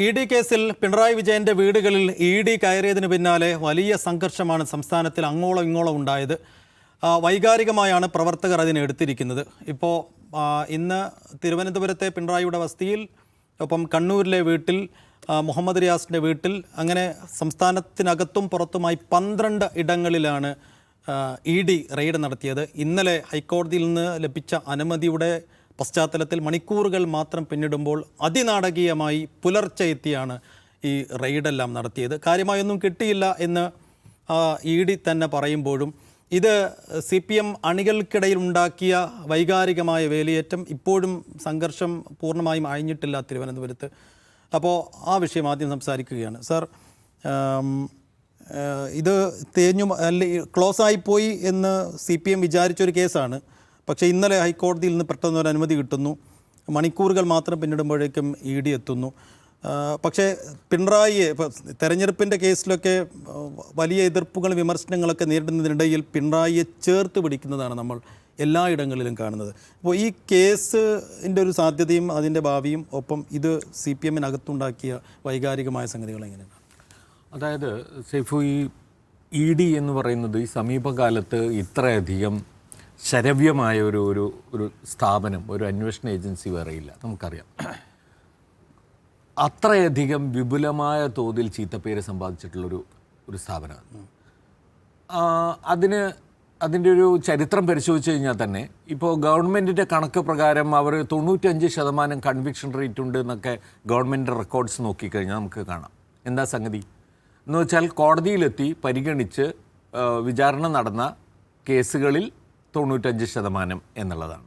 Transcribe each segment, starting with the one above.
E D കേസിൽ പിണറായി വിജയന്റെ വീടുകളിൽ ഇ ഡി കയറിയതിന് പിന്നാലെ വലിയ സംഘർഷമാണ് സംസ്ഥാനത്തിൽ അങ്ങോളം ഇങ്ങോളം ഉണ്ടായത്. വൈകാരികമായാണ് പ്രവർത്തകർ അതിനെ എടുത്തിരിക്കുന്നത്. ഇപ്പോൾ ഇന്ന് തിരുവനന്തപുരത്തെ പിണറായിയുടെ വസതിയിൽ, ഒപ്പം കണ്ണൂരിലെ വീട്ടിൽ, മുഹമ്മദ് റിയാസിൻ്റെ വീട്ടിൽ, അങ്ങനെ സംസ്ഥാനത്തിനകത്തും പുറത്തുമായി 12 ഇടങ്ങളിലാണ് ഇ ഡി റെയ്ഡ് നടത്തിയത്. ഇന്നലെ ഹൈക്കോടതിയിൽ നിന്ന് ലഭിച്ച അനുമതിയുടെ പശ്ചാത്തലത്തിൽ മണിക്കൂറുകൾ മാത്രം പിന്നിടുമ്പോൾ അതിനാടകീയമായി പുലർച്ചെ എത്തിയാണ് ഈ റെയ്ഡെല്ലാം നടത്തിയത്. കാര്യമായൊന്നും കിട്ടിയില്ല എന്ന് ഇ ഡി തന്നെ പറയുമ്പോഴും ഇത് CPM അണികൾക്കിടയിൽ ഉണ്ടാക്കിയ വൈകാരികമായ വേലിയേറ്റം, ഇപ്പോഴും സംഘർഷം പൂർണ്ണമായും അഴിഞ്ഞിട്ടില്ല തിരുവനന്തപുരത്ത്. അപ്പോൾ ആ വിഷയം ആദ്യം സംസാരിക്കുകയാണ്. സർ, ഇത് ക്ലോസായിപ്പോയി എന്ന് CPM വിചാരിച്ചൊരു കേസാണ്. പക്ഷേ ഇന്നലെ ഹൈക്കോടതിയിൽ നിന്ന് പെട്ടെന്നൊരു അനുമതി കിട്ടുന്നു. മണിക്കൂറുകൾ മാത്രം പിന്നിടുമ്പോഴേക്കും ഇ ഡി എത്തുന്നു. പക്ഷേ പിണറായിയെ, തെരഞ്ഞെടുപ്പിൻ്റെ കേസിലൊക്കെ വലിയ എതിർപ്പുകളും വിമർശനങ്ങളൊക്കെ നേരിടുന്നതിനിടയിൽ പിണറായിയെ ചേർത്ത് പിടിക്കുന്നതാണ് നമ്മൾ എല്ലായിടങ്ങളിലും കാണുന്നത്. അപ്പോൾ ഈ കേസിൻ്റെ ഒരു സാധ്യതയും അതിൻ്റെ ഭാവിയും, ഒപ്പം ഇത് CPM-നകത്തുണ്ടാക്കിയ വൈകാരികമായ സംഗതികൾ എങ്ങനെയാണ്? അതായത് സൈഫു, ഈ ഇ ഡി എന്ന് പറയുന്നത് ഈ സമീപകാലത്ത് ഇത്രയധികം ശരവ്യമായ ഒരു സ്ഥാപനം, ഒരു അന്വേഷണ ഏജൻസി വേറെയില്ല, നമുക്കറിയാം. അത്രയധികം വിപുലമായ തോതിൽ ചീത്തപ്പേര് സമ്പാദിച്ചിട്ടുള്ളൊരു സ്ഥാപനമാണ്. അതിൻ്റെ ഒരു ചരിത്രം പരിശോധിച്ച് കഴിഞ്ഞാൽ തന്നെ ഇപ്പോൾ ഗവൺമെൻറ്റിൻ്റെ കണക്ക് പ്രകാരം അവർ 95% കൺവിക്ഷൻ റേറ്റ് ഉണ്ട് എന്നൊക്കെ ഗവൺമെൻറ് റെക്കോർഡ്സ് നോക്കിക്കഴിഞ്ഞാൽ നമുക്ക് കാണാം. എന്താ സംഗതി എന്ന് വെച്ചാൽ, കോടതിയിലെത്തി പരിഗണിച്ച് വിചാരണ നടന്ന കേസുകളിൽ 95% എന്നുള്ളതാണ്.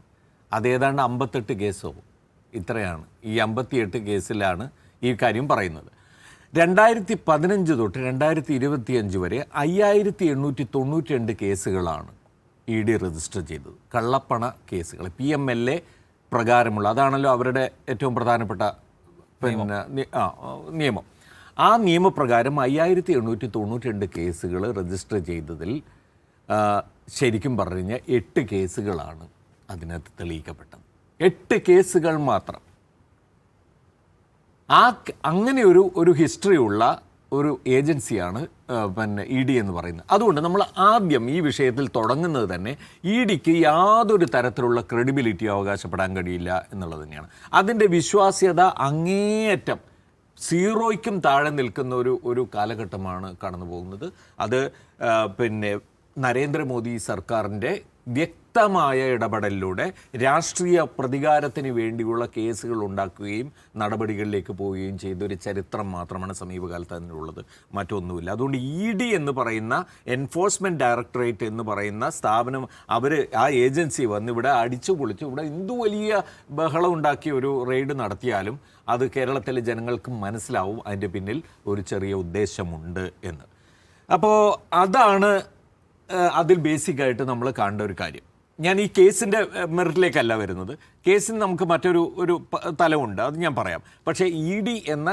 അതേതാണ്ട് 58 കേസോ ഇത്രയാണ്. ഈ 58 കേസിലാണ് ഈ കാര്യം പറയുന്നത്. 2015 തൊട്ട് 2025 വരെ 5892 കേസുകളാണ് ഇ ഡി രജിസ്റ്റർ ചെയ്തത്. കള്ളപ്പണ കേസുകൾ, PMLA പ്രകാരമുള്ള, അതാണല്ലോ അവരുടെ ഏറ്റവും പ്രധാനപ്പെട്ട നിയമം. ആ നിയമപ്രകാരം 5892 കേസുകൾ രജിസ്റ്റർ ചെയ്തതിൽ ശരിക്കും പറഞ്ഞാൽ 8 കേസുകളാണ് അതിനകത്ത് തെളിയിക്കപ്പെട്ടത്. 8 കേസുകൾ മാത്രം. അങ്ങനെ ഒരു ഹിസ്റ്ററി ഉള്ള ഒരു ഏജൻസിയാണ് ഇ ഡി എന്ന് പറയുന്നത്. അതുകൊണ്ട് നമ്മൾ ആദ്യം ഈ വിഷയത്തിൽ തുടങ്ങുന്നത് തന്നെ ഇ ഡിക്ക് യാതൊരു തരത്തിലുള്ള ക്രെഡിബിലിറ്റി അവകാശപ്പെടാൻ കഴിയില്ല എന്നുള്ളത് തന്നെയാണ്. അതിൻ്റെ വിശ്വാസ്യത അങ്ങേയറ്റം സീറോയ്ക്കും താഴെ നിൽക്കുന്ന ഒരു കാലഘട്ടമാണ് കടന്നു പോകുന്നത്. അത് നരേന്ദ്രമോദി സർക്കാരിൻ്റെ വ്യക്തമായ ഇടപെടലിലൂടെ രാഷ്ട്രീയ പ്രതികാരത്തിന് വേണ്ടിയുള്ള കേസുകൾ ഉണ്ടാക്കുകയും നടപടികളിലേക്ക് പോവുകയും ചെയ്തൊരു ചരിത്രം മാത്രമാണ് സമീപകാലത്ത് അതിനുള്ളത്, മറ്റൊന്നുമില്ല. അതുകൊണ്ട് ഇ ഡി എന്ന് പറയുന്ന എൻഫോഴ്സ്മെൻറ്റ് ഡയറക്ടറേറ്റ് എന്ന് പറയുന്ന സ്ഥാപനം, ആ ഏജൻസി വന്ന് ഇവിടെ അടിച്ചു പൊളിച്ച് ഇവിടെ എന്തു വലിയ ബഹളം ഉണ്ടാക്കിയ ഒരു റെയ്ഡ് നടത്തിയാലും അത് കേരളത്തിലെ ജനങ്ങൾക്ക് മനസ്സിലാവും അതിൻ്റെ പിന്നിൽ ഒരു ചെറിയ ഉദ്ദേശമുണ്ട് എന്ന്. അപ്പോൾ അതാണ് അതിൽ ബേസിക്കായിട്ട് നമ്മൾ കാണേണ്ട ഒരു കാര്യം. ഞാൻ ഈ കേസിൻ്റെ മെറിറ്റിലേക്കല്ല വരുന്നത്. കേസിന് നമുക്ക് മറ്റൊരു തലമുണ്ട്, അത് ഞാൻ പറയാം. പക്ഷേ ഇ ഡി എന്ന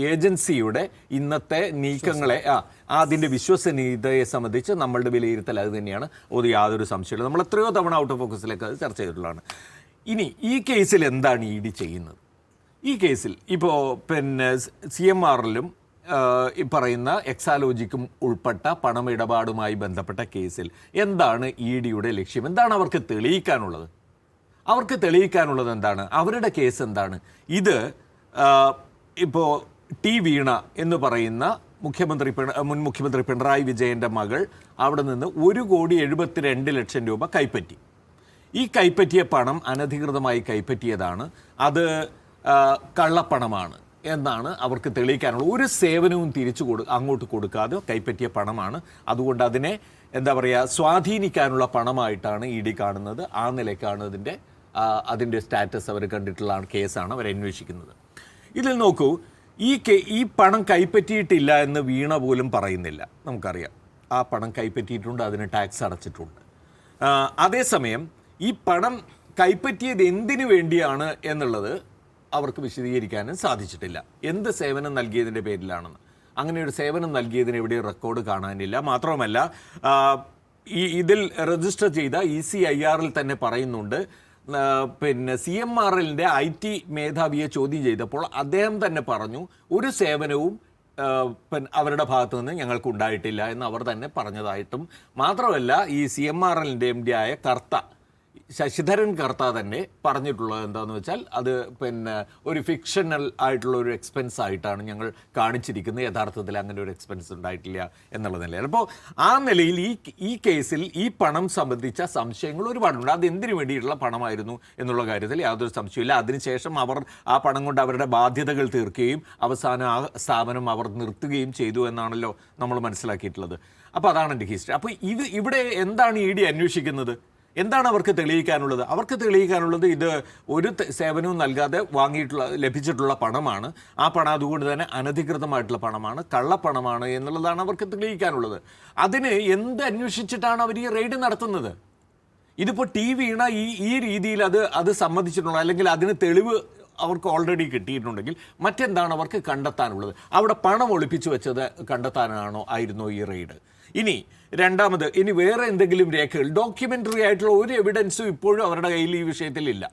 ഏജൻസിയുടെ ഇന്നത്തെ നീക്കങ്ങളെ, അതിൻ്റെ വിശ്വസനീയതയെ സംബന്ധിച്ച് നമ്മളുടെ വിലയിരുത്തൽ അത് തന്നെയാണ്. അത് യാതൊരു സംശയമില്ല. നമ്മൾ എത്രയോ തവണ ഔട്ട് ഓഫ് ഫോക്കസിലേക്ക് അത് ചർച്ച ചെയ്തിട്ടുള്ളതാണ്. ഇനി ഈ കേസിൽ എന്താണ് ഇ ഡി ചെയ്യുന്നത്? ഈ കേസിൽ ഇപ്പോൾ CMR-ലും ഈ പറയുന്ന എക്സാലോജിക്കും ഉൾപ്പെട്ട പണമിടപാടുമായി ബന്ധപ്പെട്ട കേസിൽ എന്താണ് ഇ ഡിയുടെ ലക്ഷ്യം? എന്താണ് അവർക്ക് തെളിയിക്കാനുള്ളത്? അവർക്ക് തെളിയിക്കാനുള്ളത് എന്താണ്? അവരുടെ കേസ് എന്താണ്? ഇത് ഇപ്പോൾ വീണ എന്ന് പറയുന്ന മുൻ മുഖ്യമന്ത്രി പിണറായി വിജയൻ്റെ മകൾ അവിടെ നിന്ന് 1,72,00,000 രൂപ കൈപ്പറ്റി. ഈ കൈപ്പറ്റിയ പണം അനധികൃതമായി കൈപ്പറ്റിയതാണ്, അത് കള്ളപ്പണമാണ് എന്നാണ് അവർക്ക് തെളിയിക്കാനുള്ളത്. ഒരു സേവനവും അങ്ങോട്ട് കൊടുക്കാതെ കൈപ്പറ്റിയ പണമാണ്. അതുകൊണ്ട് അതിനെ സ്വാധീനിക്കാനുള്ള പണമായിട്ടാണ് ഇ ഡി കാണുന്നത്. ആ നിലയ്ക്കാണ് അതിൻ്റെ സ്റ്റാറ്റസ് അവർ കണ്ടിട്ടുള്ള കേസാണ് അവർ അന്വേഷിക്കുന്നത്. ഇതിൽ നോക്കൂ, ഈ പണം കൈപ്പറ്റിയിട്ടില്ല എന്ന് വീണ പോലും പറയുന്നില്ല. നമുക്കറിയാം ആ പണം കൈപ്പറ്റിയിട്ടുണ്ട്, അതിന് ടാക്സ് അടച്ചിട്ടുണ്ട്. അതേസമയം ഈ പണം കൈപ്പറ്റിയത് എന്തിനു വേണ്ടിയാണ് എന്നുള്ളത് അവർക്ക് വിശദീകരിക്കാനും സാധിച്ചിട്ടില്ല. എന്ത് സേവനം നൽകിയതിൻ്റെ പേരിലാണെന്ന്. അങ്ങനെ ഒരു സേവനം നൽകിയതിന് എവിടെയും റെക്കോർഡ് കാണാനില്ല. മാത്രവുമല്ല, ഇതിൽ രജിസ്റ്റർ ചെയ്ത ECIR-ൽ തന്നെ പറയുന്നുണ്ട്, പിന്നെ CMRLന്റെ IT മേധാവിയെ ചോദ്യം ചെയ്തപ്പോൾ അദ്ദേഹം തന്നെ പറഞ്ഞു ഒരു സേവനവും അവരുടെ ഭാഗത്തു നിന്ന് ഞങ്ങൾക്ക് ഉണ്ടായിട്ടില്ല എന്ന് അവർ തന്നെ പറഞ്ഞതായിട്ടും, മാത്രമല്ല ഈ CMRLന്റെ MD ആയ കർത്ത ശശിധരൻ കർത്ത തന്നെ പറഞ്ഞിട്ടുള്ളത് എന്താണെന്ന് വെച്ചാൽ അത് ഒരു ഫിക്ഷണൽ ആയിട്ടുള്ള ഒരു എക്സ്പെൻസ് ആയിട്ടാണ് ഞങ്ങൾ കാണിച്ചിരിക്കുന്നത്, യഥാർത്ഥത്തിൽ അങ്ങനെ ഒരു എക്സ്പെൻസ് ഉണ്ടായിട്ടില്ല എന്നുള്ള നിലയിൽ. അപ്പോൾ ആ നിലയിൽ ഈ കേസിൽ ഈ പണം സംബന്ധിച്ച സംശയങ്ങൾ ഒരുപാടുണ്ട്. അത് എന്തിനു വേണ്ടിയിട്ടുള്ള പണമായിരുന്നു എന്നുള്ള കാര്യത്തിൽ യാതൊരു സംശയമില്ല. അതിനുശേഷം അവർ ആ പണം കൊണ്ട് അവരുടെ ബാധ്യതകൾ തീർക്കുകയും അവസാനം ആ സ്ഥാപനം അവർ നിർത്തുകയും ചെയ്തു എന്നാണല്ലോ നമ്മൾ മനസ്സിലാക്കിയിട്ടുള്ളത്. അപ്പോൾ അതാണ് എൻ്റെ ഹിസ്റ്ററി. അപ്പോൾ ഇവിടെ എന്താണ് ED അന്വേഷിക്കുന്നത്? എന്താണ് അവർക്ക് തെളിയിക്കാനുള്ളത്? അവർക്ക് തെളിയിക്കാനുള്ളത് ഇത് ഒരു സേവനവും നൽകാതെ ലഭിച്ചിട്ടുള്ള പണമാണ്. ആ പണം അതുകൊണ്ട് തന്നെ അനധികൃതമായിട്ടുള്ള പണമാണ്, കള്ളപ്പണമാണ് എന്നുള്ളതാണ് അവർക്ക് തെളിയിക്കാനുള്ളത്. അതിന് എന്ത് അന്വേഷിച്ചിട്ടാണ് അവർ ഈ റെയ്ഡ് നടത്തുന്നത്? ഇതിപ്പോൾ വീണ ഈ രീതിയിൽ അത് സമ്മതിച്ചിട്ടുള്ള, അല്ലെങ്കിൽ അതിന് തെളിവ് അവർക്ക് ഓൾറെഡി കിട്ടിയിട്ടുണ്ടെങ്കിൽ മറ്റെന്താണ് അവർക്ക് കണ്ടെത്താനുള്ളത്? അവിടെ പണം ഒളിപ്പിച്ചു വെച്ചത് ആയിരുന്നോ ഈ റെയ്ഡ്? രണ്ടാമത് വേറെ എന്തെങ്കിലും രേഖകൾ, ഡോക്യുമെൻ്ററി ആയിട്ടുള്ള ഒരു എവിഡൻസും ഇപ്പോഴും അവരുടെ കയ്യിൽ ഈ വിഷയത്തിലില്ല.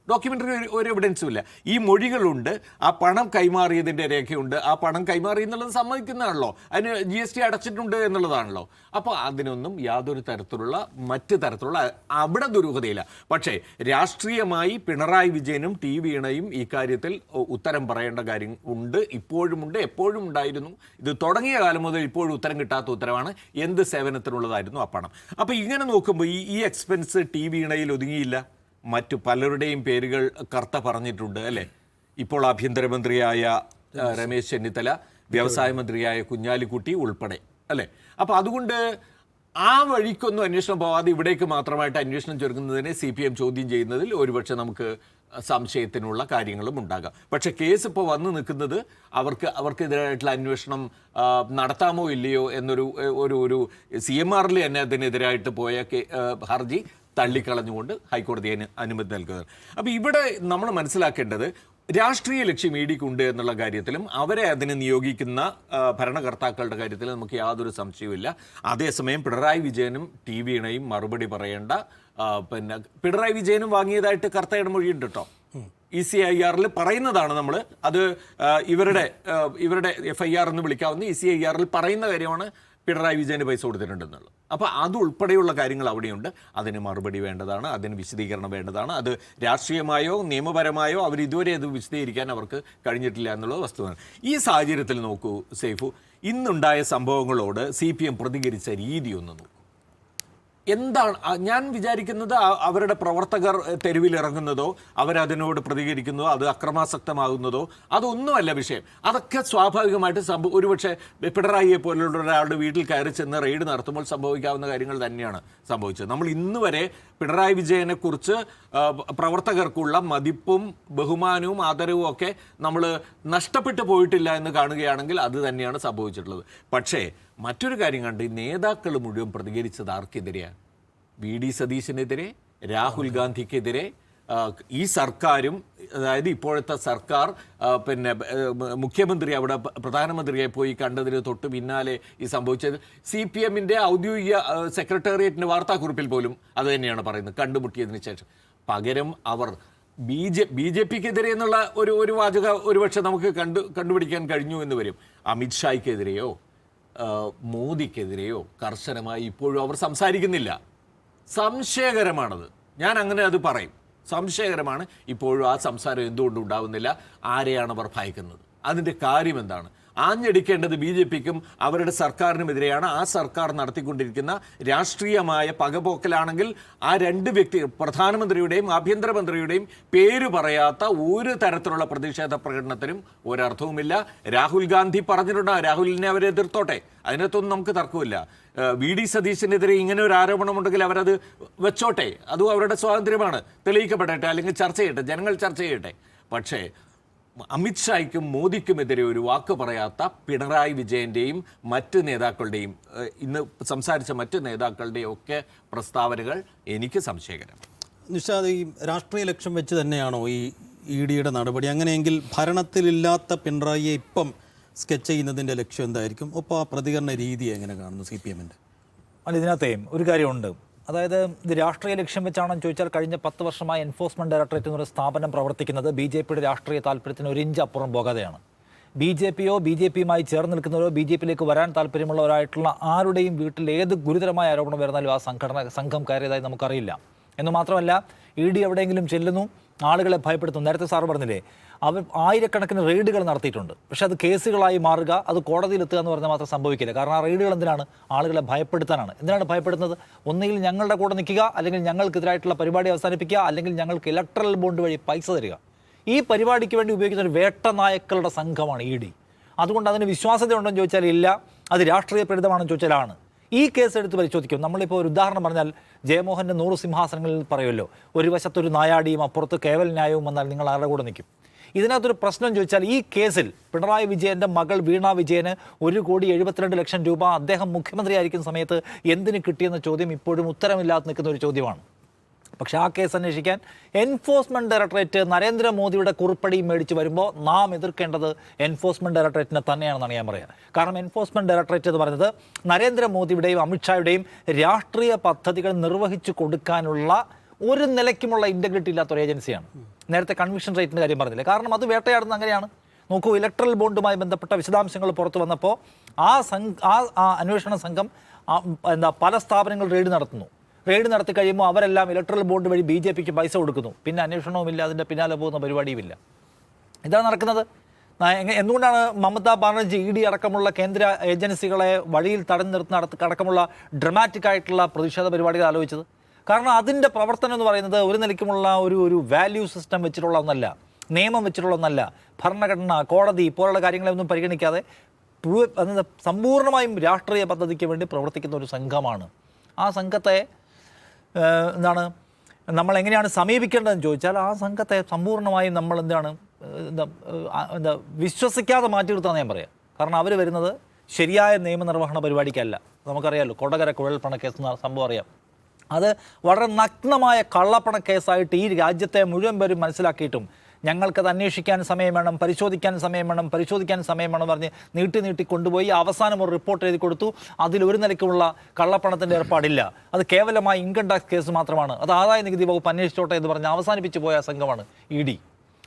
ഡോക്യുമെൻ്ററി ഒരു എവിഡൻസും ഇല്ല. ഈ മൊഴികളുണ്ട്, ആ പണം കൈമാറിയതിൻ്റെ രേഖയുണ്ട്. ആ പണം കൈമാറി എന്നുള്ളത് സമ്മതിക്കുന്നതാണല്ലോ, അതിന് GST അടച്ചിട്ടുണ്ട് എന്നുള്ളതാണല്ലോ. അപ്പോൾ അതിനൊന്നും യാതൊരു മറ്റ് തരത്തിലുള്ള അവിടെ ദുരൂഹതയില്ല. പക്ഷേ രാഷ്ട്രീയമായി പിണറായി വിജയനും വീണയും ഈ കാര്യത്തിൽ ഉത്തരം പറയേണ്ട കാര്യം ഉണ്ട്, ഇപ്പോഴുമുണ്ട്, എപ്പോഴും ഉണ്ടായിരുന്നു. ഇത് തുടങ്ങിയ കാലം മുതൽ ഇപ്പോഴും ഉത്തരം കിട്ടാത്ത ഉത്തരവാണ് എന്ത് സേവനത്തിനുള്ളതായിരുന്നു ആ പണം. അപ്പോൾ ഇങ്ങനെ നോക്കുമ്പോൾ ഈ എക്സ്പെൻസ് വീണയിൽ ഒതുങ്ങിയില്ല. മറ്റു പലരുടെയും പേരുകൾ കർത്ത പറഞ്ഞിട്ടുണ്ട് അല്ലേ? ഇപ്പോൾ ആഭ്യന്തരമന്ത്രിയായ രമേശ് ചെന്നിത്തല, വ്യവസായ മന്ത്രിയായ കുഞ്ഞാലിക്കുട്ടി ഉൾപ്പെടെ അല്ലേ? അപ്പോൾ അതുകൊണ്ട് ആ വഴിക്കൊന്നും അന്വേഷണം പോകാതെ ഇവിടേക്ക് മാത്രമായിട്ട് അന്വേഷണം ചുരുങ്ങുന്നതിനെ CPM ചോദ്യം ചെയ്യുന്നതിൽ ഒരുപക്ഷെ നമുക്ക് സംശയത്തിനുള്ള കാര്യങ്ങളും ഉണ്ടാകാം. പക്ഷേ കേസ് ഇപ്പോൾ വന്നു നിൽക്കുന്നത് അവർക്കെതിരായിട്ടുള്ള അന്വേഷണം നടത്താമോ ഇല്ലയോ എന്നൊരു CMRL തന്നെ അതിനെതിരായിട്ട് പോയ ഹർജി തള്ളിക്കളഞ്ഞുകൊണ്ട് ഹൈക്കോടതി അനുമതി നൽകുന്നത്. അപ്പോൾ ഇവിടെ നമ്മൾ മനസ്സിലാക്കേണ്ടത് രാഷ്ട്രീയ ലക്ഷ്യം EDക്കുണ്ട് എന്നുള്ള കാര്യത്തിലും അവരെ അതിന് നിയോഗിക്കുന്ന ഭരണകർത്താക്കളുടെ കാര്യത്തിൽ നമുക്ക് യാതൊരു സംശയവുമില്ല. അതേസമയം പിണറായി വിജയനും വീണയും മറുപടി പറയേണ്ട, പിണറായി വിജയനും വാങ്ങിയതായിട്ട് കർത്തയുടെ മൊഴിയുണ്ട് കേട്ടോ. ECIR പറയുന്നതാണ്, നമ്മൾ അത് ഇവരുടെ FIR എന്ന് വിളിക്കാവുന്ന ECIR പറയുന്ന കാര്യമാണ് പിണറായി വിജയന് പൈസ കൊടുത്തിട്ടുണ്ടെന്നുള്ളത്. അപ്പോൾ അതുൾപ്പെടെയുള്ള കാര്യങ്ങൾ അവിടെയുണ്ട്. അതിന് മറുപടി വേണ്ടതാണ്, അതിന് വിശദീകരണം വേണ്ടതാണ്. അത് രാഷ്ട്രീയമായോ നിയമപരമായോ ഇതുവരെ അത് വിശദീകരിക്കാൻ അവർക്ക് കഴിഞ്ഞിട്ടില്ല എന്നുള്ളത് വസ്തുതയാണ്. ഈ സാഹചര്യത്തിൽ നോക്കൂ സൈഫു, ഇന്നുണ്ടായ സംഭവങ്ങളോട് CPM പ്രതികരിച്ച രീതി ഒന്ന് നോക്കൂ. എന്താണ് ഞാൻ വിചാരിക്കുന്നത്? അവരുടെ പ്രവർത്തകർ തെരുവിലിറങ്ങുന്നതോ അവരതിനോട് പ്രതികരിക്കുന്നതോ അത് അക്രമാസക്തമാകുന്നതോ അതൊന്നുമല്ല വിഷയം. അതൊക്കെ സ്വാഭാവികമായിട്ട് ഒരുപക്ഷെ പിണറായിയെ പോലുള്ള ഒരാളുടെ വീട്ടിൽ കയറി ചെന്ന് റെയ്ഡ് നടത്തുമ്പോൾ സംഭവിക്കാവുന്ന കാര്യങ്ങൾ തന്നെയാണ് സംഭവിച്ചത്. നമ്മൾ ഇന്ന് വരെ പിണറായി വിജയനെക്കുറിച്ച് പ്രവർത്തകർക്കുള്ള മതിപ്പും ബഹുമാനവും ആദരവും ഒക്കെ നമ്മൾ നഷ്ടപ്പെട്ടു പോയിട്ടില്ല എന്ന് കാണുകയാണെങ്കിൽ അത് തന്നെയാണ് സംഭവിച്ചിട്ടുള്ളത്. പക്ഷേ മറ്റൊരു കാര്യം കണ്ട് ഈ നേതാക്കൾ മുഴുവൻ പ്രതികരിച്ചത് ആർക്കെതിരെയാണ്? VD സതീശനെതിരെ, രാഹുൽ ഗാന്ധിക്കെതിരെ, ഈ സർക്കാരും, അതായത് ഇപ്പോഴത്തെ സർക്കാർ മുഖ്യമന്ത്രി അവിടെ പ്രധാനമന്ത്രിയെ പോയി കണ്ടതിന് തൊട്ട് പിന്നാലെ ഈ സംഭവിച്ചത്. CPMന്റെ ഔദ്യോഗിക സെക്രട്ടേറിയറ്റിൻ്റെ വാർത്താക്കുറിപ്പിൽ പോലും അത് തന്നെയാണ് പറയുന്നത്, കണ്ടുമുട്ടിയതിന് ശേഷം. പകരം അവർ BJPക്കെതിരെ എന്നുള്ള ഒരു വാചക ഒരുപക്ഷെ നമുക്ക് കണ്ടുപിടിക്കാൻ കഴിഞ്ഞു എന്ന് വരും. അമിത്ഷായ്ക്കെതിരെയോ മോദിക്കെതിരെയോ കർശനമായി ഇപ്പോഴും അവർ സംസാരിക്കുന്നില്ല. സംശയകരമാണത്, ഞാൻ അങ്ങനെ അത് പറയും. സംശയകരമാണ്. ഇപ്പോഴും ആ സംസാരം എന്തുകൊണ്ട് ഉണ്ടാവുന്നില്ല? ആരെയാണ് അവർ ഭയക്കുന്നത്? അതിൻ്റെ കാര്യം എന്താണ്? ആഞ്ഞടിക്കേണ്ടത് BJPക്കും അവരുടെ സർക്കാരിനുമെതിരെയാണ്. ആ സർക്കാർ നടത്തിക്കൊണ്ടിരിക്കുന്ന രാഷ്ട്രീയമായ പകപോക്കലാണെങ്കിൽ ആ രണ്ട് പ്രധാനമന്ത്രിയുടെയും ആഭ്യന്തരമന്ത്രിയുടെയും പേര് പറയാത്ത ഒരു തരത്തിലുള്ള പ്രതിഷേധ പ്രകടനത്തിനും ഒരർത്ഥവുമില്ല. രാഹുൽ ഗാന്ധി പറഞ്ഞിട്ടുണ്ട്, രാഹുലിനെ അവരെ എതിർത്തോട്ടെ, അതിനകത്തൊന്നും നമുക്ക് തർക്കമില്ല. VD സതീശനെതിരെ ഇങ്ങനെ ഒരു ആരോപണമുണ്ടെങ്കിൽ അവരത് വെച്ചോട്ടെ, അതും അവരുടെ സ്വാതന്ത്ര്യമാണ്, തെളിയിക്കപ്പെടട്ടെ, അല്ലെങ്കിൽ ചർച്ച ചെയ്യട്ടെ, ജനങ്ങൾ ചർച്ച ചെയ്യട്ടെ. പക്ഷേ അമിത്ഷായ്ക്കും മോദിക്കുമെതിരെ ഒരു വാക്ക് പറയാത്ത പിണറായി വിജയൻ്റെയും മറ്റ് നേതാക്കളുടെയും ഇന്ന് സംസാരിച്ച മറ്റ് നേതാക്കളുടെയും ഒക്കെ പ്രസ്താവനകൾ എനിക്ക് സംശയകരമാണ്. നിഷാദ്, ഈ രാഷ്ട്രീയ ലക്ഷ്യം വെച്ച് തന്നെയാണോ ഈ EDയുടെ നടപടി? അങ്ങനെയെങ്കിൽ ഭരണത്തിലില്ലാത്ത പിണറായിയെ ഇപ്പം സ്കെച്ച് ചെയ്യുന്നതിൻ്റെ ലക്ഷ്യം എന്തായിരിക്കും? ഒപ്പം ആ പ്രതികരണ രീതി എങ്ങനെ കാണുന്നു CPMൻ്റെ? അല്ല, ഇതിനകത്തെ ഒരു കാര്യമുണ്ട്. അതായത് ഇത് രാഷ്ട്രീയ ലക്ഷ്യം വെച്ചാണെന്ന് ചോദിച്ചാൽ കഴിഞ്ഞ 10 വർഷമായി എൻഫോഴ്സ്മെന്റ് ഡയറക്ടറേറ്റ് എന്നൊരു സ്ഥാപനം പ്രവർത്തിക്കുന്നത് BJPയുടെ രാഷ്ട്രീയ താല്പര്യത്തിന് ഒരു ഇഞ്ച് അപ്പുറം പോകാതെയാണ്. BJPയോ BJPയുമായി ചേർന്ന് നിൽക്കുന്നവരോ BJPയിലേക്ക് വരാൻ താല്പര്യമുള്ളവരായിട്ടുള്ള ആരുടെയും വീട്ടിൽ ഏത് ഗുരുതരമായ ആരോപണം വരുന്നാലും ആ സംഘം കയറിയതായി നമുക്കറിയില്ല. എന്ന് മാത്രമല്ല ED എവിടെയെങ്കിലും ചെല്ലുന്നു, ആളുകളെ ഭയപ്പെടുത്തുന്നു. നേരത്തെ സാറ് പറഞ്ഞില്ലേ, അവർ ആയിരക്കണക്കിന് റെയ്ഡുകൾ നടത്തിയിട്ടുണ്ട്. പക്ഷെ അത് കേസുകളായി മാറുക, അത് കോടതിയിലെത്തുക എന്ന് പറഞ്ഞാൽ മാത്രം സംഭവിക്കില്ല. കാരണം ആ റെയ്ഡുകൾ എന്തിനാണ്? ആളുകളെ ഭയപ്പെടുത്താനാണ്. എന്തിനാണ് ഭയപ്പെടുത്തുന്നത്? ഒന്നുകിൽ ഞങ്ങളുടെ കൂടെ നിൽക്കുക, അല്ലെങ്കിൽ ഞങ്ങൾക്കെതിരായിട്ടുള്ള പരിപാടി അവസാനിപ്പിക്കുക, അല്ലെങ്കിൽ ഞങ്ങൾക്ക് ഇലക്ട്രൽ ബോണ്ട് വഴി പൈസ തരിക. ഈ പരിപാടിക്ക് വേണ്ടി ഉപയോഗിക്കുന്ന ഒരു വേട്ടനായക്കളുടെ സംഘമാണ് ED. അതുകൊണ്ട് അതിന് വിശ്വാസ്യതയുണ്ടെന്ന് ചോദിച്ചാൽ ഇല്ല, അത് രാഷ്ട്രീയ പ്രേരിതമാണെന്ന് ചോദിച്ചാൽ ആണ്. ഈ കേസ് എടുത്ത് പരിശോധിക്കും. നമ്മളിപ്പോൾ ഒരു ഉദാഹരണം പറഞ്ഞാൽ ജയമോഹൻ്റെ 100 സിംഹാസനങ്ങളിൽ പറയുമല്ലോ, ഒരു വശത്തൊരു നായാടിയും അപ്പുറത്ത് കേവൽ ന്യായവും വന്നാൽ നിങ്ങൾ ആരുടെ കൂടെ നിൽക്കും? ഇതിനകത്തൊരു പ്രശ്നം ചോദിച്ചാൽ ഈ കേസിൽ പിണറായി വിജയൻ്റെ മകൾ വീണ വിജയന് 1,72,00,000 രൂപ അദ്ദേഹം മുഖ്യമന്ത്രിയായിരിക്കുന്ന സമയത്ത് എന്തിന് കിട്ടിയെന്ന ചോദ്യം ഇപ്പോഴും ഉത്തരമില്ലാതെ നിൽക്കുന്ന ഒരു ചോദ്യമാണ്. പക്ഷേ ആ കേസ് അന്വേഷിക്കാൻ എൻഫോഴ്സ്മെൻറ്റ് ഡയറക്ടറേറ്റ് നരേന്ദ്രമോദിയുടെ കുറിപ്പടിയും മേടിച്ച് വരുമ്പോൾ നാം എതിർക്കേണ്ടത് എൻഫോഴ്സ്മെൻറ്റ് ഡയറക്ടറേറ്റിനെ തന്നെയാണെന്നാണ് ഞാൻ പറയുക. കാരണം എൻഫോഴ്സ്മെൻറ്റ് ഡയറക്ടറേറ്റ് എന്ന് പറയുന്നത് നരേന്ദ്രമോദിയുടെയും അമിത്ഷായുടെയും രാഷ്ട്രീയ പദ്ധതികൾ നിർവഹിച്ചു കൊടുക്കാനുള്ള ഒരു നിലയ്ക്കുമുള്ള ഇൻറ്റഗ്രിറ്റി ഇല്ലാത്തൊരു ഏജൻസിയാണ്. നേരത്തെ കൺവിക്ഷൻ റേറ്റിൻ്റെ കാര്യം പറഞ്ഞില്ലേ, കാരണം അത് വേട്ടയാടുന്നത് അങ്ങനെയാണ്. നോക്കൂ, ഇലക്ട്രൽ ബോണ്ടുമായി ബന്ധപ്പെട്ട വിശദാംശങ്ങൾ പുറത്തു വന്നപ്പോൾ ആ അന്വേഷണ സംഘം പല സ്ഥാപനങ്ങൾ റെയ്ഡ് നടത്തുന്നു. റെയ്ഡ് നടത്തി കഴിയുമ്പോൾ അവരെല്ലാം ഇലക്ട്രൽ ബോണ്ട് വഴി BJPക്ക് പൈസ കൊടുക്കുന്നു. പിന്നെ അന്വേഷണവുമില്ല, അതിൻ്റെ പിന്നാലെ പോകുന്ന പരിപാടിയുമില്ല. ഇതാണ് നടക്കുന്നത്. എന്തുകൊണ്ടാണ് മമതാ ബാനർജി ED അടക്കമുള്ള കേന്ദ്ര ഏജൻസികളെ വഴിയിൽ തടഞ്ഞു നിർത്തുന്ന അടക്കമുള്ള ഡ്രമാറ്റിക് ആയിട്ടുള്ള പ്രതിഷേധ പരിപാടികൾ ആലോചിച്ചത്? കാരണം അതിൻ്റെ പ്രവർത്തനം എന്ന് പറയുന്നത് ഒരു നിലയ്ക്കുമുള്ള ഒരു വാല്യൂ സിസ്റ്റം വെച്ചിട്ടുള്ള ഒന്നല്ല, നിയമം വെച്ചിട്ടുള്ള ഒന്നല്ല. ഭരണഘടന, കോടതി പോലുള്ള കാര്യങ്ങളെയൊന്നും പരിഗണിക്കാതെ സമ്പൂർണ്ണമായും രാഷ്ട്രീയ പദ്ധതിക്ക് വേണ്ടി പ്രവർത്തിക്കുന്ന ഒരു സംഘമാണ്. ആ സംഘത്തെ നമ്മൾ എങ്ങനെയാണ് സമീപിക്കേണ്ടതെന്ന് ചോദിച്ചാൽ ആ സംഘത്തെ സമ്പൂർണ്ണമായും നമ്മൾ വിശ്വസിക്കാതെ മാറ്റി നിർത്താമെന്ന് ഞാൻ പറയാം. കാരണം അവർ വരുന്നത് ശരിയായ നിയമനിർവഹണ പരിപാടിക്കല്ല. നമുക്കറിയാമല്ലോ, കൊടകര കുഴൽപ്പണക്കേസ് എന്ന സംഭവം അറിയാം. അത് വളരെ നഗ്നമായ കള്ളപ്പണക്കേസായിട്ട് ഈ രാജ്യത്തെ മുഴുവൻ പേരും മനസ്സിലാക്കിയിട്ടും ഞങ്ങൾക്കത് അന്വേഷിക്കാൻ സമയം വേണം, പരിശോധിക്കാൻ സമയം വേണം പറഞ്ഞ് നീട്ടി കൊണ്ടുപോയി അവസാനം ഒരു റിപ്പോർട്ട് എഴുതി കൊടുത്തു. അതിലൊരു നിലയ്ക്കുമുള്ള കള്ളപ്പണത്തിൻ്റെ ഏർപ്പാടില്ല. അത് കേവലമായി ഇൻകം ടാക്സ് കേസ് മാത്രമാണ്. അത് ആദായ നികുതി വകുപ്പ് അന്വേഷിച്ചോട്ടെ എന്ന് പറഞ്ഞ് അവസാനിപ്പിച്ചു പോയ സംഘമാണ് ED.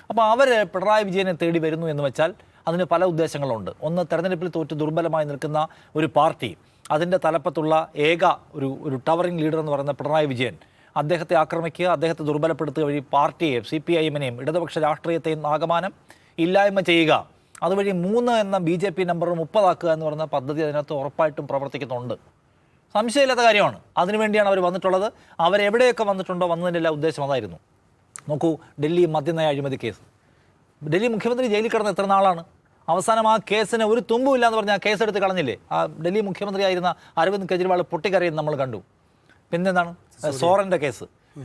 അപ്പോൾ അവർ പിണറായി വിജയനെ തേടി വരുന്നു എന്ന് വെച്ചാൽ അതിന് പല ഉദ്ദേശങ്ങളുണ്ട്. ഒന്ന്, തെരഞ്ഞെടുപ്പിൽ തോറ്റ് ദുർബലമായി നിൽക്കുന്ന ഒരു പാർട്ടി, അതിൻ്റെ തലപ്പത്തുള്ള ഏക ഒരു ടവറിംഗ് ലീഡർ എന്ന് പറയുന്ന പിണറായി വിജയൻ, അദ്ദേഹത്തെ ആക്രമിക്കുക, അദ്ദേഹത്തെ ദുർബലപ്പെടുത്തുക വഴി പാർട്ടിയെ, CPIM-നെയും ഇടതുപക്ഷ രാഷ്ട്രീയത്തെയും ആകമാനം ഇല്ലായ്മ ചെയ്യുക, അതുവഴി 3 എന്ന BJP നമ്പർ 30 ആക്കുക എന്ന് പറയുന്ന പദ്ധതി അതിനകത്ത് ഉറപ്പായിട്ടും പ്രവർത്തിക്കുന്നുണ്ട്. സംശയമില്ലാത്ത കാര്യമാണ്. അതിനുവേണ്ടിയാണ് അവർ വന്നിട്ടുള്ളത്. അവരെവിടെയൊക്കെ വന്നിട്ടുണ്ടോ വന്നതിൻ്റെ എല്ലാ ഉദ്ദേശം അതായിരുന്നു. നോക്കൂ, ഡൽഹി മദ്യനയ അഴിമതി കേസ്, ഡൽഹി മുഖ്യമന്ത്രി ജയിലിൽ കിടന്ന് എത്ര നാളാണ്? അവസാനം ആ കേസിന് ഒരു തുമ്പുമില്ല എന്ന് പറഞ്ഞാൽ ആ കേസെടുത്ത് കളഞ്ഞില്ലേ? ആ ഡൽഹി മുഖ്യമന്ത്രി ആയിരുന്ന അരവിന്ദ് കെജ്രിവാൾ പൊട്ടിക്കരയുന്നത് നമ്മൾ കണ്ടു. പിന്നെന്താണ് സോറൻ്റെ കേസ്,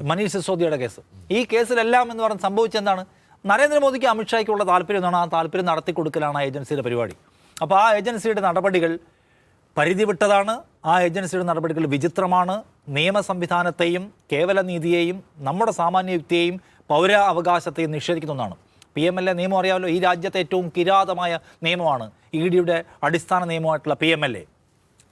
മനീഷ് സിസോദിയുടെ കേസ്. ഈ കേസിലെല്ലാം എന്ന് പറഞ്ഞ് സംഭവിച്ചെന്താണ്? നരേന്ദ്രമോദിക്ക് അമിത്ഷായ്ക്കുള്ള താല്പര്യം എന്നാണ്, ആ താല്പര്യം നടത്തി കൊടുക്കലാണ് ആ ഏജൻസിയുടെ പരിപാടി. അപ്പോൾ ആ ഏജൻസിയുടെ നടപടികൾ പരിധി വിട്ടതാണ്. ആ ഏജൻസിയുടെ നടപടികൾ വിചിത്രമാണ്. നിയമ സംവിധാനത്തെയും കേവല നീതിയെയും നമ്മുടെ സാമാന്യ യുക്തിയെയും പൗര അവകാശത്തെയും നിഷേധിക്കുന്ന ഒന്നാണ്. PMLA നിയമം അറിയാമല്ലോ, ഈ രാജ്യത്തെ ഏറ്റവും കിരാതമായ നിയമമാണ്. EDയുടെ അടിസ്ഥാന നിയമമായിട്ടുള്ള PMLA.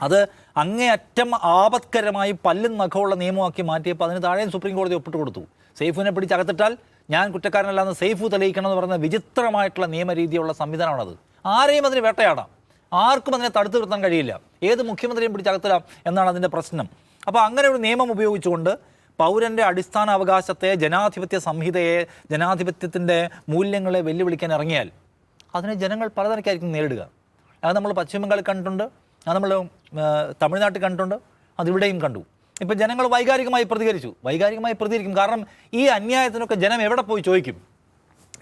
അത് അങ്ങേയറ്റം ആപത്കരമായി പല്ലും നഖമുള്ള നിയമമാക്കി മാറ്റിയപ്പോൾ അതിന് താഴെയും സുപ്രീം കോടതി ഒപ്പിട്ട് കൊടുത്തു. സെയ്ഫിനെ പിടിച്ചകത്തിട്ടാൽ ഞാൻ കുറ്റക്കാരനല്ലാന്ന് സെയ്ഫ് തെളിയിക്കണം എന്ന് പറയുന്ന വിചിത്രമായിട്ടുള്ള നിയമരീതിയുള്ള സംവിധാനമാണത്. ആരെയും അതിന് വേട്ടയാടാം, ആർക്കും അതിനെ തടുത്തു നിർത്താൻ കഴിയില്ല. ഏത് മുഖ്യമന്ത്രിയും പിടിച്ചകത്തിടാം എന്നാണ് അതിൻ്റെ പ്രശ്നം. അപ്പോൾ അങ്ങനെ ഒരു നിയമം ഉപയോഗിച്ചുകൊണ്ട് പൗരൻ്റെ അടിസ്ഥാന അവകാശത്തെ, ജനാധിപത്യ സംഹിതയെ, ജനാധിപത്യത്തിൻ്റെ മൂല്യങ്ങളെ വെല്ലുവിളിക്കാൻ ഇറങ്ങിയാൽ അതിനെ ജനങ്ങൾ പലതരക്കായിരിക്കും നേരിടുക. അത് നമ്മൾ പശ്ചിമ ബംഗാളിൽ കണ്ടിട്ടുണ്ട്, അത് നമ്മൾ തമിഴ്നാട്ടിൽ കണ്ടിട്ടുണ്ട്, അതിവിടെയും കണ്ടു. ഇപ്പം ജനങ്ങൾ വൈകാരികമായി പ്രതികരിക്കും. കാരണം ഈ അന്യായത്തിനൊക്കെ ജനം എവിടെ പോയി ചോദിക്കും?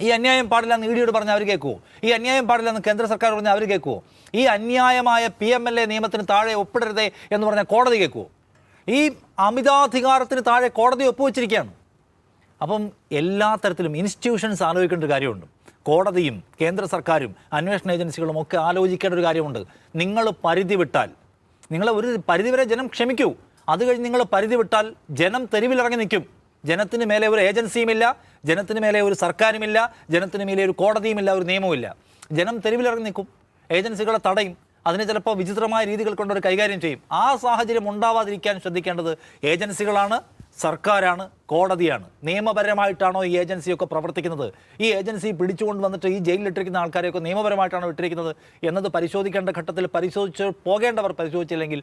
ഈ അന്യായം പാടില്ല എന്ന് EDയോട് പറഞ്ഞാൽ അവർ കേൾക്കുമോ? ഈ അന്യായം പാടില്ല എന്ന് കേന്ദ്ര സർക്കാർ പറഞ്ഞാൽ അവർ കേൾക്കുമോ? ഈ അന്യായമായ PMLA നിയമത്തിന് താഴെ ഒപ്പിടരുതേ എന്ന് പറഞ്ഞാൽ കോടതി കേൾക്കുമോ? ഈ അമിതാധികാരത്തിന് താഴെ കോടതി ഒപ്പുവെച്ചിരിക്കുകയാണ്. അപ്പം എല്ലാ തരത്തിലും ഇൻസ്റ്റിറ്റ്യൂഷൻസ് ആലോചിക്കേണ്ട ഒരു കാര്യമുണ്ട്. കോടതിയും കേന്ദ്ര സർക്കാരും അന്വേഷണ ഏജൻസികളും ഒക്കെ ആലോചിക്കേണ്ട ഒരു കാര്യമുണ്ട്. നിങ്ങൾ പരിധി വിട്ടാൽ, നിങ്ങൾ ഒരു പരിധിവരെ ജനം ക്ഷമിക്കൂ, അത് കഴിഞ്ഞ് നിങ്ങൾ പരിധി വിട്ടാൽ ജനം തെരുവിലിറങ്ങി നിൽക്കും. ജനത്തിന് മേലെ ഒരു ഏജൻസിയുമില്ല, ജനത്തിന് മേലെ ഒരു സർക്കാരുമില്ല, ജനത്തിന് മേലെ ഒരു കോടതിയുമില്ല, ഒരു നിയമവുമില്ല. ജനം തെരുവിലിറങ്ങി നിൽക്കും, ഏജൻസികളെ തടയും. അതിനെ ചിലപ്പോൾ വിചിത്രമായ രീതികൾ കൊണ്ടൊരു കൈകാര്യം ചെയ്യും. ആ സാഹചര്യം ഉണ്ടാവാതിരിക്കാൻ ശ്രദ്ധിക്കേണ്ടത് ഏജൻസികളാണ്, സർക്കാരാണ്, കോടതിയാണ്. നിയമപരമായിട്ടാണോ ഈ ഏജൻസിയൊക്കെ പ്രവർത്തിക്കുന്നത്? ഈ ഏജൻസി പിടിച്ചുകൊണ്ട് വന്നിട്ട് ഈ ജയിലിലിട്ടിരിക്കുന്ന ആൾക്കാരെയൊക്കെ നിയമപരമായിട്ടാണോ ഇട്ടിരിക്കുന്നത് എന്നത് പരിശോധിക്കേണ്ട ഘട്ടത്തിൽ പരിശോധിച്ച് പോകേണ്ടവർ പരിശോധിച്ചില്ലെങ്കിൽ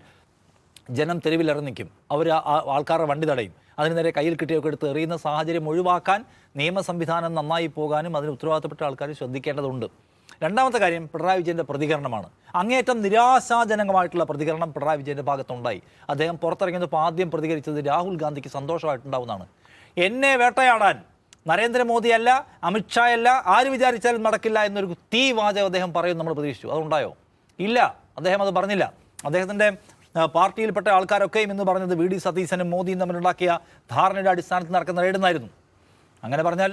ജനം തെരുവിലിറങ്ങി നിൽക്കും. അവർ ആൾക്കാരുടെ വണ്ടി തടയും. അതിന് നേരെ കയ്യിൽ കിട്ടിയൊക്കെ എടുത്ത് എറിയുന്ന സാഹചര്യം ഒഴിവാക്കാൻ നിയമ സംവിധാനം നന്നായി പോകാനും അതിന് ഉത്തരവാദിത്തപ്പെട്ട ആൾക്കാർ ശ്രദ്ധിക്കേണ്ടതുണ്ട്. രണ്ടാമത്തെ കാര്യം പിണറായി വിജയൻ്റെ പ്രതികരണമാണ്. അങ്ങേയറ്റം നിരാശാജനകമായിട്ടുള്ള പ്രതികരണം പിണറായി വിജയൻ്റെ ഭാഗത്തുണ്ടായി. അദ്ദേഹം പുറത്തിറങ്ങിയപ്പോൾ ആദ്യം പ്രതികരിച്ചത് രാഹുൽ ഗാന്ധിക്ക് സന്തോഷമായിട്ടുണ്ടാവുന്നതാണ്. എന്നെ വേട്ടയാടാൻ നരേന്ദ്രമോദിയല്ല, അമിത്ഷായല്ല, ആര് വിചാരിച്ചാലും നടക്കില്ല എന്നൊരു തീ വാചകം അദ്ദേഹം പറയും നമ്മൾ പ്രതീക്ഷിച്ചു. അതുണ്ടായോ? ഇല്ല, അദ്ദേഹം അത് പറഞ്ഞില്ല. അദ്ദേഹത്തിൻ്റെ പാർട്ടിയിൽപ്പെട്ട ആൾക്കാരൊക്കെയും എന്ന് പറഞ്ഞത് വി ഡി സതീശനും മോദിയും തമ്മിലുണ്ടാക്കിയ ധാരണയുടെ അടിസ്ഥാനത്തിൽ നടക്കുന്ന റെയ്ഡെന്നായിരുന്നു. അങ്ങനെ പറഞ്ഞാൽ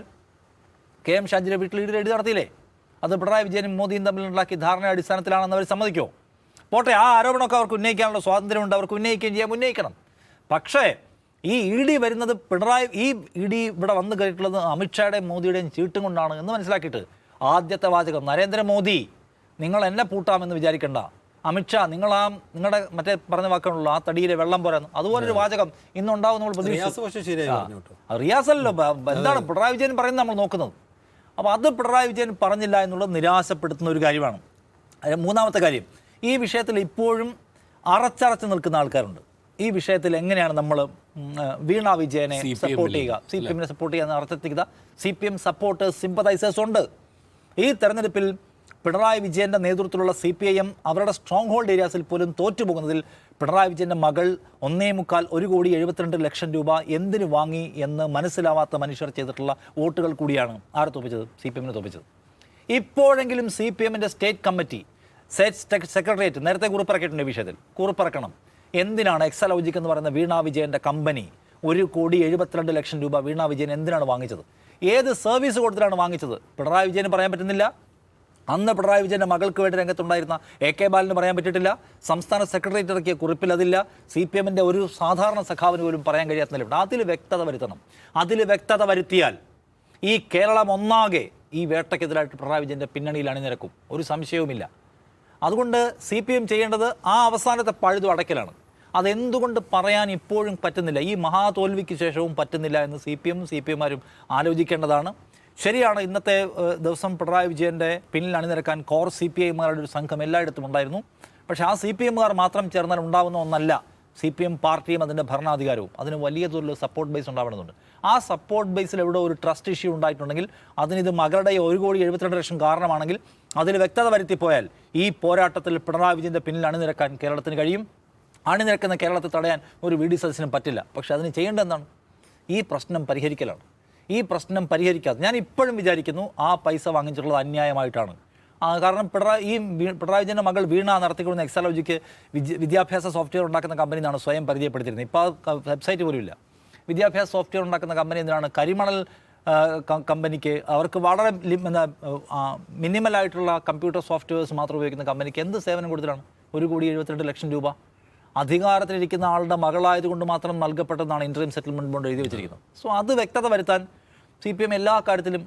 കെ എം ഷാജിയുടെ വീട്ടിൽ റെയ്ഡ് നടത്തിയില്ലേ? അത് പിണറായി വിജയനും മോദിയും തമ്മിലുണ്ടാക്കിയ ധാരണയുടെ അടിസ്ഥാനത്തിലാണെന്ന് അവർ സമ്മതിക്കുമോ? പോട്ടെ, ആ ആരോപണമൊക്കെ അവർക്ക് ഉന്നയിക്കാനുള്ള സ്വാതന്ത്ര്യമുണ്ട്, അവർക്ക് ഉന്നയിക്കുകയും ചെയ്യാം, ഉന്നയിക്കണം. പക്ഷേ ഈ ഇ.ഡി. വരുന്നത് ഈ ഇ.ഡി. ഇവിടെ വന്നു കയറിയിട്ടുള്ളത് അമിത്ഷായുടെയും മോദിയുടെയും ചീട്ടും കൊണ്ടാണ് എന്ന് മനസ്സിലാക്കിയിട്ട് ആദ്യത്തെ വാചകം, നരേന്ദ്രമോദി നിങ്ങൾ എന്നെ പൂട്ടാമെന്ന് വിചാരിക്കണ്ട, അമിത്ഷാ നിങ്ങളുടെ മറ്റേ പറഞ്ഞ വാക്കാണല്ലോ ആ തടിയിലെ വെള്ളം പോരാന്ന്, അതുപോലൊരു വാചകം ഇന്നുണ്ടാവും നമ്മൾ പ്രതീക്ഷിച്ചു. റിയാസല്ലോ, എന്താണ് പിണറായി വിജയൻ പറയുന്നത് നമ്മൾ നോക്കുന്നത്. അപ്പോൾ അത് പിണറായി വിജയൻ പറഞ്ഞില്ല എന്നുള്ളത് നിരാശപ്പെടുത്തുന്ന ഒരു കാര്യമാണ്. മൂന്നാമത്തെ കാര്യം, ഈ വിഷയത്തിൽ ഇപ്പോഴും അറച്ചറച്ച് നിൽക്കുന്ന ആൾക്കാരുണ്ട്. ഈ വിഷയത്തിൽ എങ്ങനെയാണ് നമ്മൾ വീണ വിജയനെ സപ്പോർട്ട് ചെയ്യുക, CPM സപ്പോർട്ട് ചെയ്യുക, അറച്ചെത്തിക്കുക. CPM സപ്പോർട്ടേഴ്സ്, സിമ്പതൈസേഴ്സ് ഉണ്ട്. ഈ തെരഞ്ഞെടുപ്പിൽ പിണറായി വിജയൻ്റെ നേതൃത്വത്തിലുള്ള CPIM അവരുടെ സ്ട്രോങ് ഹോൾഡ് ഏരിയാസിൽ പോലും തോറ്റുപോകുന്നതിൽ പിണറായി വിജയൻ്റെ മകൾ 1,72,72,00,000 രൂപ എന്തിനു വാങ്ങി എന്ന് മനസ്സിലാവാത്ത മനുഷ്യർ ചെയ്തിട്ടുള്ള വോട്ടുകൾ കൂടിയാണ് ആരെ തോപ്പിച്ചത്? CPM തോപ്പിച്ചത്. ഇപ്പോഴെങ്കിലും CPM state committee, state secretariat നേരത്തെ കുറിപ്പിറക്കിയിട്ടുണ്ട്. വിഷയത്തിൽ കുറിപ്പിറക്കണം. എന്തിനാണ് എക്സലോജിക് എന്ന് പറയുന്ന വീണ വിജയൻ്റെ കമ്പനി 1,72,00,000 രൂപ വീണ വിജയൻ എന്തിനാണ് വാങ്ങിച്ചത്? ഏത് സർവീസ് കൊടുത്തിട്ടാണ് വാങ്ങിച്ചത്? പിണറായി വിജയന് പറയാൻ പറ്റുന്നില്ല. അന്ന് പിണറായി വിജയൻ്റെ മകൾക്ക് വേണ്ടി രംഗത്തുണ്ടായിരുന്ന AK ബാലന് പറയാൻ പറ്റിയിട്ടില്ല. സംസ്ഥാന സെക്രട്ടേറിയറ്റ് ഇറക്കിയ കുറിപ്പിൽ അതില്ല. CPM ഒരു സാധാരണ സഖാവിന് പോലും പറയാൻ കഴിയാത്ത നിലയുണ്ട്. അതിൽ വ്യക്തത വരുത്തണം. അതിൽ വ്യക്തത വരുത്തിയാൽ ഈ കേരളം ഒന്നാകെ ഈ വേട്ടയ്ക്കെതിരായിട്ട് പിണറായി വിജയൻ്റെ പിന്നണിയിൽ അണിനിരക്കും, ഒരു സംശയവുമില്ല. അതുകൊണ്ട് CPM ചെയ്യേണ്ടത് ആ അവസാനത്തെ പഴുതു അടയ്ക്കലാണ്. അതെന്തുകൊണ്ട് പറയാൻ ഇപ്പോഴും പറ്റുന്നില്ല? ഈ മഹാതോൽവിക്ക് ശേഷവും പറ്റുന്നില്ല എന്ന് CPMമാരും ആലോചിക്കേണ്ടതാണ്. ശരിയാണ്, ഇന്നത്തെ ദിവസം പിണറായി വിജയൻ്റെ പിന്നിൽ അണിനിരക്കാൻ കോർ CPIമാരുടെ ഒരു സംഘം എല്ലായിടത്തും ഉണ്ടായിരുന്നു. പക്ഷേ ആ CPMകാർ മാത്രം ചേർന്നാൽ ഉണ്ടാകുന്ന ഒന്നല്ല CPM പാർട്ടിയും അതിൻ്റെ ഭരണാധികാരവും. അതിന് വലിയ തോതിൽ സപ്പോർട്ട് ബേസ് ഉണ്ടാവണമെന്നുണ്ട്. ആ സപ്പോർട്ട് ബേസിൽ എവിടെ ഒരു ട്രസ്റ്റ് ഇഷ്യൂ ഉണ്ടായിട്ടുണ്ടെങ്കിൽ അതിനിത് മകളുടെ 1,72,00,000 കാരണമാണെങ്കിൽ അതിൽ വ്യക്തത വരുത്തിപ്പോയാൽ ഈ പോരാട്ടത്തിൽ പിണറായി വിജയൻ്റെ പിന്നിൽ അണിനിരക്കാൻ കേരളത്തിന് കഴിയും. അണിനിരക്കുന്ന കേരളത്തെ തടയാൻ ഒരു വി ഡി സതീശനും പറ്റില്ല. പക്ഷേ അതിന് ചെയ്യേണ്ടത് എന്താണ്? ഈ പ്രശ്നം പരിഹരിക്കലാണ്. ഈ പ്രശ്നം പരിഹരിക്കാതെ ഞാൻ ഇപ്പോഴും വിചാരിക്കുന്നു ആ പൈസ വാങ്ങിച്ചിട്ടുള്ളത് അന്യായമായിട്ടാണ്. കാരണം പിണറായി വിജയൻ്റെ മകൾ വീണ നടത്തിക്കൊടുന്ന എക്സാലോജിക്ക് വിദ്യാഭ്യാസ സോഫ്റ്റ്വെയർ ഉണ്ടാക്കുന്ന കമ്പനി എന്നാണ് സ്വയം പരിചയപ്പെടുത്തിയിരുന്നത്. ഇപ്പോൾ വെബ്സൈറ്റ് പോലും ഇല്ല. വിദ്യാഭ്യാസ സോഫ്റ്റ്വെയർ ഉണ്ടാക്കുന്ന കമ്പനി എന്തിനാണ്? കരിമണൽ കമ്പനിക്ക് അവർക്ക് വളരെ മിനിമലായിട്ടുള്ള കമ്പ്യൂട്ടർ സോഫ്റ്റ്വെയർസ് മാത്രം ഉപയോഗിക്കുന്ന കമ്പനിക്ക് എന്ത് സേവനം കൊടുത്തിട്ടാണ് 1,72,00,000 രൂപ? അധികാരത്തിലിരിക്കുന്ന ആളുടെ മകളായതുകൊണ്ട് മാത്രം നൽകപ്പെട്ടതെന്നാണ് ഇൻട്രീം സെറ്റിൽമെൻറ്റ് ബോണ്ട് എഴുതി വെച്ചിരിക്കുന്നത്. സോ അത് വ്യക്തത വരുത്താൻ CPM എല്ലാ കാര്യത്തിലും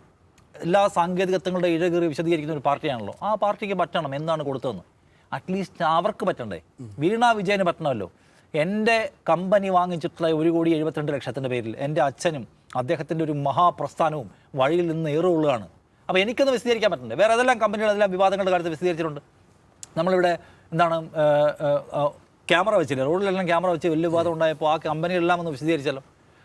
എല്ലാ സാങ്കേതികത്വങ്ങളുടെ ഇഴകേറി വിശദീകരിക്കുന്ന ഒരു പാർട്ടിയാണല്ലോ. ആ പാർട്ടിക്ക് പറ്റണം എന്താണ് കൊടുത്തതെന്ന്. അറ്റ്ലീസ്റ്റ് അവർക്ക് പറ്റണ്ടേ? വീണ വിജയന് പറ്റണമല്ലോ. എൻ്റെ കമ്പനി വാങ്ങിച്ചിട്ടുള്ള 1,72,00,000 പേരിൽ എൻ്റെ അച്ഛനും അദ്ദേഹത്തിൻ്റെ ഒരു മഹാപ്രസ്ഥാനവും വഴിയിൽ നിന്ന് ഏറുകൊള്ളുകയാണ്. അപ്പോൾ എനിക്കൊന്ന് വിശദീകരിക്കാൻ പറ്റണ്ടേ? വേറെ ഏതെല്ലാം കമ്പനികൾ അതെല്ലാം വിവാദങ്ങളുടെ കാര്യത്തിൽ വിശദീകരിച്ചിട്ടുണ്ട്. നമ്മളിവിടെ എന്താണ് ക്യാമറ വെച്ചില്ല, റോഡിലെല്ലാം ക്യാമറ വെച്ച് വലിയ വിവാദം ഉണ്ടായപ്പോൾ ആ കമ്പനികളെല്ലാം ഒന്ന് വിശദീകരിച്ചല്ലോ.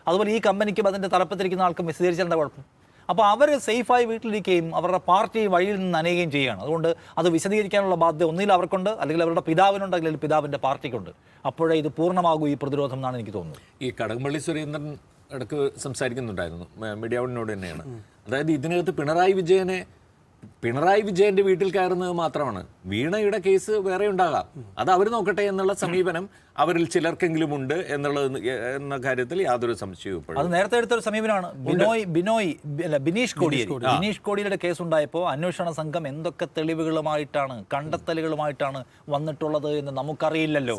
അതുപോലെ ഈ കമ്പനിക്കും അതിൻ്റെ തലപ്പത്തിരിക്കുന്ന ആൾക്കും വിശദീകരിച്ചേണ്ട കുഴപ്പം. അപ്പോൾ അവർ സേഫായി വീട്ടിലിരിക്കുകയും അവരുടെ പാർട്ടി വഴിയിൽ നിന്ന് നനയുകയും ചെയ്യുകയാണ്. അതുകൊണ്ട് അത് വിശദീകരിക്കാനുള്ള ബാധ്യത ഒന്നിൽ അവർക്കുണ്ട്, അല്ലെങ്കിൽ അവരുടെ പിതാവിനുണ്ട്, അല്ലെങ്കിൽ പിതാവിൻ്റെ പാർട്ടിക്കുണ്ട്. അപ്പോഴേ ഇത് പൂർണ്ണമാകൂ ഈ പ്രതിരോധം എന്നാണ് എനിക്ക് തോന്നുന്നത്. ഈ കടകംപള്ളി സുരേന്ദ്രൻ ഇടയ്ക്ക് സംസാരിക്കുന്നുണ്ടായിരുന്നു, മീഡിയ വണ്ണിനോട് തന്നെയാണ്. അതായത് ഇതിനകത്ത് പിണറായി വിജയൻ്റെ വീട്ടിൽ കയറുന്നത് മാത്രമാണ്, വീണയുടെ കേസ് വേറെ ഉണ്ടാകാം, അത് അവർ നോക്കട്ടെ എന്നുള്ള സമീപനം അവരിൽ ചിലർക്കെങ്കിലും ഉണ്ട് എന്ന കാര്യത്തിൽ യാതൊരു സംശയവും. അത് നേരത്തെ എടുത്തൊരു സമീപനമാണ്. ബിനീഷ് കോടിയുടെ കേസ് ഉണ്ടായപ്പോൾ അന്വേഷണ സംഘം എന്തൊക്കെ തെളിവുകളുമായിട്ടാണ്, കണ്ടെത്തലുകളുമായിട്ടാണ് വന്നിട്ടുള്ളത് എന്ന് നമുക്കറിയില്ലല്ലോ.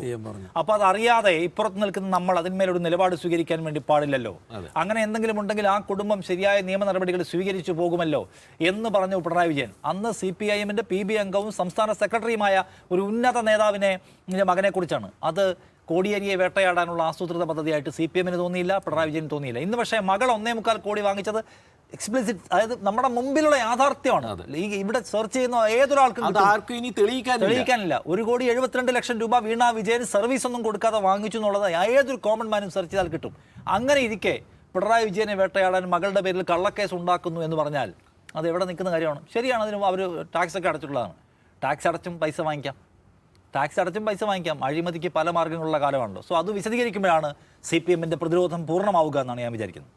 അപ്പോൾ അതറിയാതെ ഇപ്പുറത്ത് നിൽക്കുന്ന നമ്മൾ അതിന്മേലൊരു നിലപാട് സ്വീകരിക്കാൻ വേണ്ടി പാടില്ലല്ലോ. അങ്ങനെ എന്തെങ്കിലും ഉണ്ടെങ്കിൽ ആ കുടുംബം ശരിയായ നിയമ നടപടികൾ സ്വീകരിച്ചു പോകുമല്ലോ എന്ന് പറഞ്ഞു പിണറായി വിജയൻ. അന്ന് CPIM-ന്റെ PB അംഗവും സംസ്ഥാന സെക്രട്ടറിയുമായ ഒരു ഉന്നത നേതാവിനെ മകനെ കുറിച്ചാണ്. അത് കോടിയേരിയെ വേട്ടയാടാനുള്ള ആസൂത്രിത പദ്ധതിയായിട്ട് CPM-ന് തോന്നിയില്ല, പിണറായി വിജയന് തോന്നിയില്ല. ഇന്ന് പക്ഷേ മകൾ 1.25 കോടി വാങ്ങിച്ചത് എക്സ്പ്ലിസിറ്റ്, അതായത് നമ്മുടെ മുമ്പിലുള്ള യാഥാർത്ഥ്യമാണ്. ഇവിടെ സെർച്ച് ചെയ്യുന്ന ഏതൊരാൾക്കും ഇനി തെളിയിക്കാനില്ല. 1,72,00,000 രൂപ വീണ വിജയന് സർവീസ് ഒന്നും കൊടുക്കാതെ വാങ്ങിച്ചു എന്നുള്ളത് ഏതൊരു കോമൺ മാനും സെർച്ച് ചെയ്താൽ കിട്ടും. അങ്ങനെ ഇരിക്കെ പിണറായി വിജയനെ വേട്ടയാടാൻ മകളുടെ പേരിൽ കള്ളക്കേസ് ഉണ്ടാക്കുന്നു എന്ന് പറഞ്ഞാൽ അത് എവിടെ നിൽക്കുന്ന കാര്യമാണ്? ശരിയാണ്, അതിന് അവർ ടാക്സ് ഒക്കെ അടച്ചിട്ടുള്ളതാണ്. ടാക്സ് അടച്ചും പൈസ വാങ്ങിക്കാം. അഴിമതിക്ക് പല മാർഗ്ഗങ്ങളുള്ള കാലമാണല്ലോ. സോ അത് വിശദീകരിക്കുമ്പോഴാണ് CPM-ന്റെ പ്രതിരോധം പൂർണ്ണമാവുക എന്നാണ് ഞാൻ വിചാരിക്കുന്നത്.